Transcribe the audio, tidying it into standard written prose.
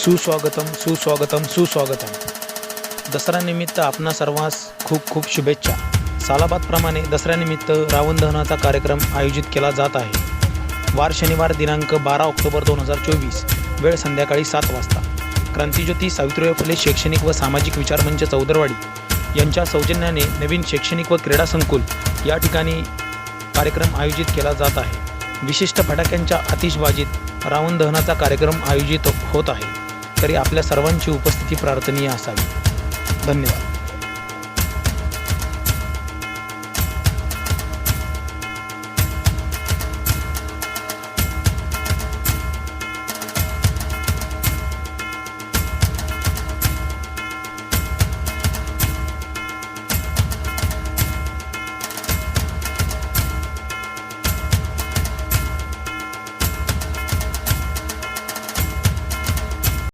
सुस्वागतम सुस्वागतम सुस्वागतम. दसऱ्यानिमित्त आपणा सर्वांस खूप खूप शुभेच्छा. सालाबादप्रमाणे दसऱ्यानिमित्त रावण दहनाचा कार्यक्रम आयोजित केला जात आहे. वार शनिवार दिनांक 12 ऑक्टोबर 2024, वेळ संध्याकाळी 7 वाजता. क्रांतिज्योती सावित्रीबाई फुले शैक्षणिक व सामाजिक विचार मंच चौदरवाडी यांच्या सौजन्याने नवीन शैक्षणिक व क्रीडा संकुल या ठिकाणी कार्यक्रम आयोजित केला जात आहे. विशिष्ट फटाक्यांच्या आतिषबाजीत रावण दहनाचा कार्यक्रम आयोजित होत आहे. तरी आपल्या सर्वांची उपस्थिती प्रार्थनीय असावी. धन्यवाद.